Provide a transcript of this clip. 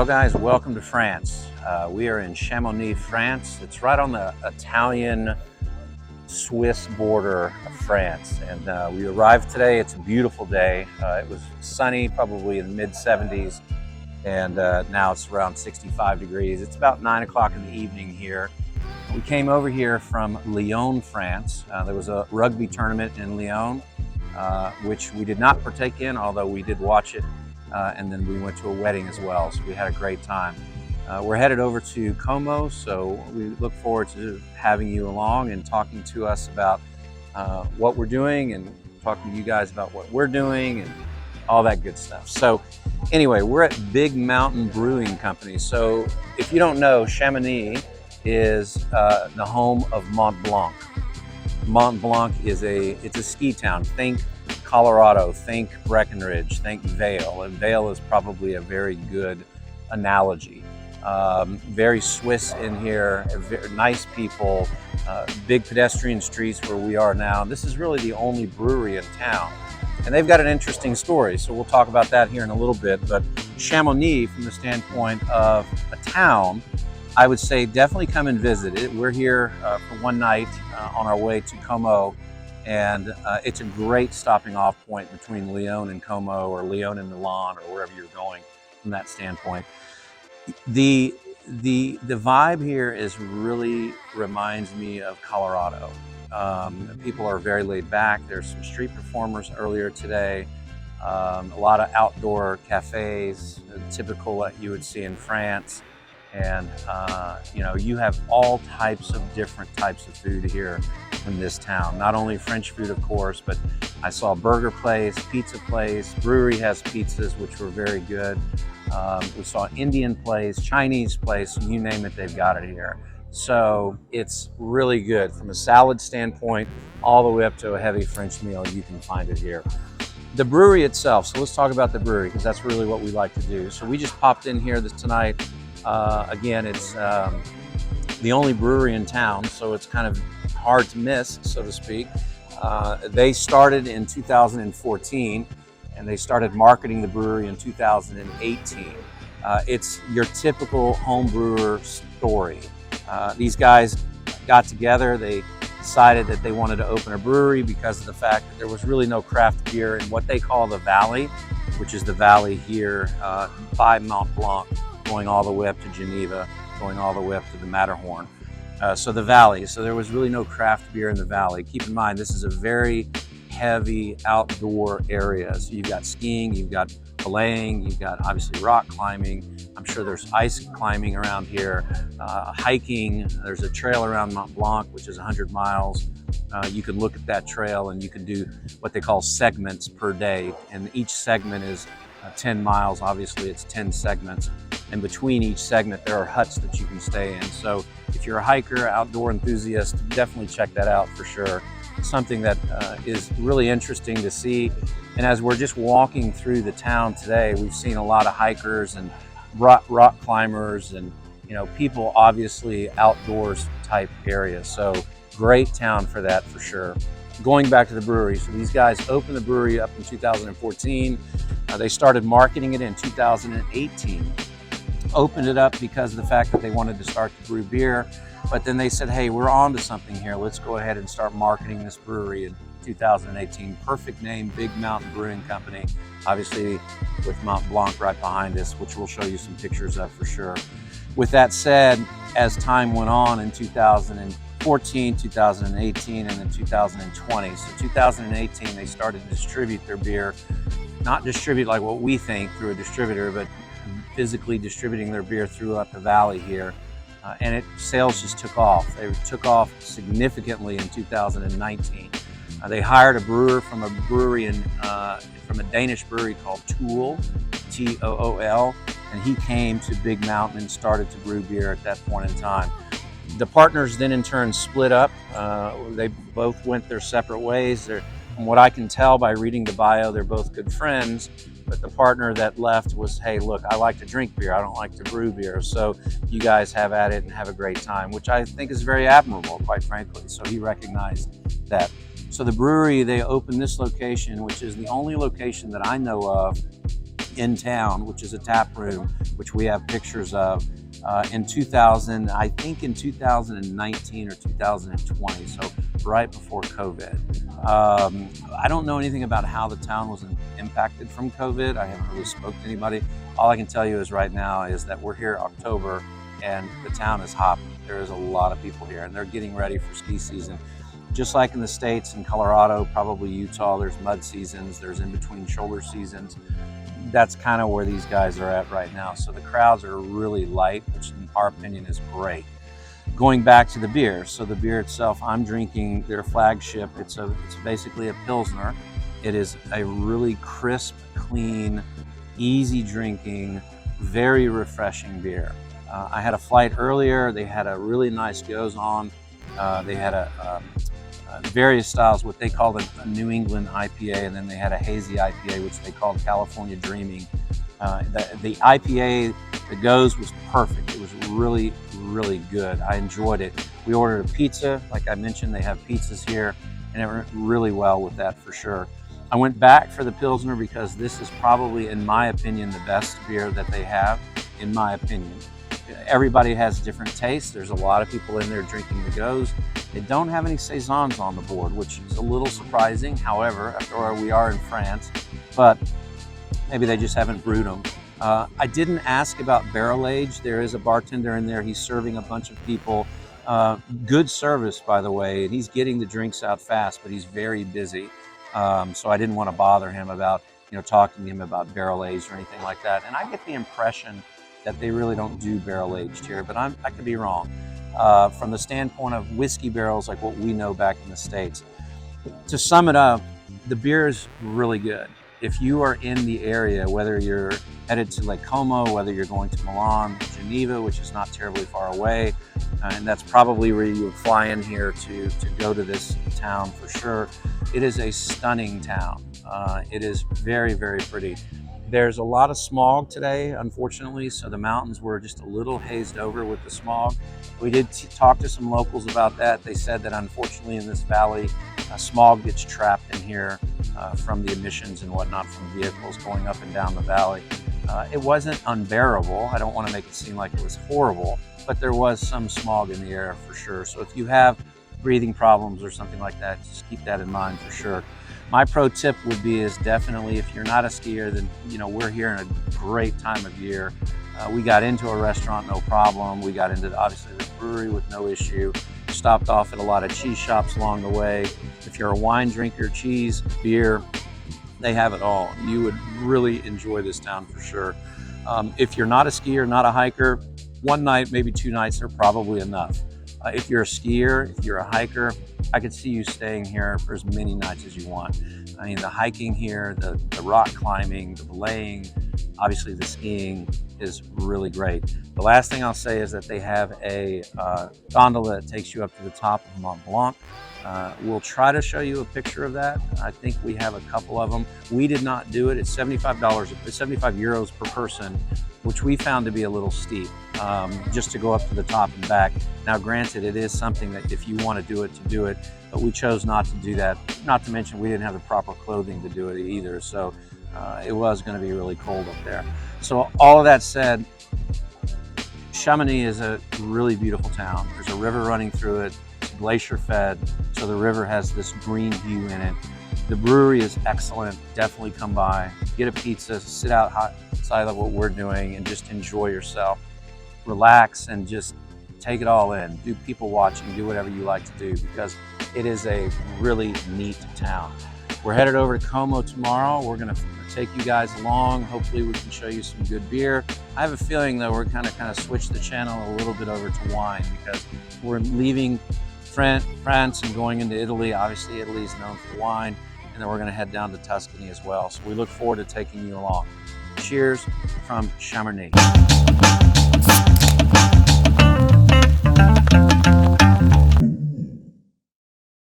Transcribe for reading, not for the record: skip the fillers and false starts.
Well guys, welcome to France. We are in Chamonix, France. It's right on the Italian-Swiss border of France. And we arrived today. It's a beautiful day. It was sunny, probably in the mid-70s. And now it's around 65 degrees. It's about 9 o'clock in the evening here. We came over here from Lyon, France. There was a rugby tournament in Lyon, which we did not partake in, although we did watch it. And then we went to a wedding as well, so we had a great time. We're headed over to Como, so we look forward to having you along and talking to us about what we're doing and talking to you guys about what we're doing and all that good stuff. So anyway, we're at Big Mountain Brewing Company. So if you don't know, Chamonix is the home of Mont Blanc. Mont Blanc is it's a ski town. Think Colorado, think Breckenridge, think Vail, and Vail is probably a very good analogy. Very Swiss in here, very nice people, big pedestrian streets where we are now. This is really the only brewery in town, and they've got an interesting story, so we'll talk about that here in a little bit. But Chamonix, from the standpoint of a town, I would say definitely come and visit it. We're here for one night on our way to Como. And it's a great stopping off point between Lyon and Como, or Lyon and Milan, or wherever you're going from that standpoint. The vibe here is really reminds me of Colorado. People are very laid back. There's some street performers earlier today. A lot of outdoor cafes, typical that you would see in France. And you have all types of different types of food here in this town. Not only French food, of course, but I saw a burger place, pizza place. Brewery has pizzas, which were very good. We saw Indian place, Chinese place, you name it, they've got it here. So it's really good from a salad standpoint, all the way up to a heavy French meal. You can find it here. The brewery itself. So let's talk about the brewery, because that's really what we like to do. So we just popped in here tonight. Again, it's the only brewery in town, so it's kind of hard to miss, so to speak. They started in 2014, and they started marketing the brewery in 2018. It's your typical home brewer story. These guys got together, they decided that they wanted to open a brewery because of the fact that there was really no craft beer in what they call the valley, which is the valley here by Mont Blanc, going all the way up to Geneva, going all the way up to the Matterhorn. So the valley, so there was really no craft beer in the valley. Keep in mind, this is a very heavy outdoor area. So you've got skiing, you've got belaying, you've got obviously rock climbing. I'm sure there's ice climbing around here, hiking. There's a trail around Mont Blanc, which is 100 miles. You can look at that trail and you can do what they call segments per day. And each segment is 10 miles. Obviously, it's 10 segments. And between each segment, there are huts that you can stay in. So if you're a hiker, outdoor enthusiast, definitely check that out for sure. Something that is really interesting to see. And as we're just walking through the town today, we've seen a lot of hikers and rock climbers and people obviously outdoors type areas. So great town for that for sure. Going back to the brewery, so these guys opened the brewery up in 2014. They started marketing it in 2018. Opened it up because of the fact that they wanted to start to brew beer, but then they said, hey, we're on to something here. Let's go ahead and start marketing this brewery in 2018. Perfect name, Big Mountain Brewing Company, obviously with Mont Blanc right behind us, which we'll show you some pictures of for sure. With that said, as time went on in 2014, 2018, and then 2020, so 2018 they started to distribute their beer, not distribute like what we think through a distributor, but physically distributing their beer throughout the valley here. And sales just took off. They took off significantly in 2019. They hired a brewer from a brewery from a Danish brewery called Tool, T-O-O-L, and he came to Big Mountain and started to brew beer at that point in time. The partners then in turn split up. They both went their separate ways. From what I can tell by reading the bio, they're both good friends. But the partner that left was, hey, look, I like to drink beer. I don't like to brew beer. So you guys have at it and have a great time, which I think is very admirable, quite frankly. So he recognized that. So the brewery, they opened this location, which is the only location that I know of in town, which is a tap room, which we have pictures of in 2000, I think in 2019 or 2020, so right before COVID. I don't know anything about how the town was impacted from COVID. I haven't really spoke to anybody. All I can tell you is right now is that we're here October and the town is hopping. There is a lot of people here and they're getting ready for ski season. Just like in the States, in Colorado, probably Utah, there's mud seasons, there's in-between shoulder seasons. That's kind of where these guys are at right now. So the crowds are really light, which in our opinion is great. Going back to the beer, so the beer itself, I'm drinking their flagship. It's basically a Pilsner. It is a really crisp, clean, easy drinking, very refreshing beer. I had a flight earlier. They had a really nice goes on. They had various styles, what they called a New England IPA, and then they had a hazy IPA, which they called California Dreaming. The IPA, the goes was perfect. It was really, really good. I enjoyed it. We ordered a pizza. Like I mentioned, they have pizzas here, and it went really well with that for sure. I went back for the Pilsner because this is probably, in my opinion, the best beer that they have, in my opinion. Everybody has different tastes. There's a lot of people in there drinking the goes. They don't have any saisons on the board, which is a little surprising. However, after all, we are in France, but maybe they just haven't brewed them. I didn't ask about barrel age. There is a bartender in there. He's serving a bunch of people. Good service, by the way. He's getting the drinks out fast, but he's very busy. So I didn't want to bother him about, talking to him about barrel aged or anything like that. And I get the impression that they really don't do barrel aged here, but I could be wrong. From the standpoint of whiskey barrels, like what we know back in the States. To sum it up, the beer is really good. If you are in the area, whether you're headed to Lake Como, whether you're going to Milan, Geneva, which is not terribly far away, and that's probably where you would fly in here to go to this town for sure. It is a stunning town. It is very, very pretty. There's a lot of smog today, unfortunately, so the mountains were just a little hazed over with the smog. We did talk to some locals about that. They said that unfortunately in this valley, smog gets trapped in here from the emissions and whatnot from vehicles going up and down the valley. It wasn't unbearable. I don't want to make it seem like it was horrible, but there was some smog in the air for sure. So if you have breathing problems or something like that, just keep that in mind for sure. My pro tip would be is definitely, if you're not a skier, then we're here in a great time of year. We got into a restaurant, no problem. We got into obviously the brewery with no issue. Stopped off at a lot of cheese shops along the way. If you're a wine drinker, cheese, beer, they have it all. You would really enjoy this town for sure. If you're not a skier, not a hiker, one night, maybe 2 nights are probably enough. If you're a skier, if you're a hiker, I could see you staying here for as many nights as you want. I mean, the hiking here, the rock climbing, the belaying, obviously the skiing is really great. The last thing I'll say is that they have a gondola that takes you up to the top of Mont Blanc. We'll try to show you a picture of that. I think we have a couple of them. We did not do it. It's 75 euros per person, which we found to be a little steep, just to go up to the top and back. Now, granted, it is something that if you want to do it, but we chose not to do that. Not to mention we didn't have the proper clothing to do it either, so it was going to be really cold up there. So all of that said, Chamonix is a really beautiful town. There's a river running through it. It's glacier fed, so the river has this green hue in it. The brewery is excellent. Definitely come by, get a pizza, sit outside of what we're doing and just enjoy yourself. Relax and just take it all in. Do people watching, do whatever you like to do because it is a really neat town. We're headed over to Como tomorrow. We're gonna take you guys along. Hopefully we can show you some good beer. I have a feeling though we're kind of switch the channel a little bit over to wine because we're leaving France and going into Italy. Obviously Italy is known for wine, and then we're going to head down to Tuscany as well. So we look forward to taking you along. Cheers from Chamonix.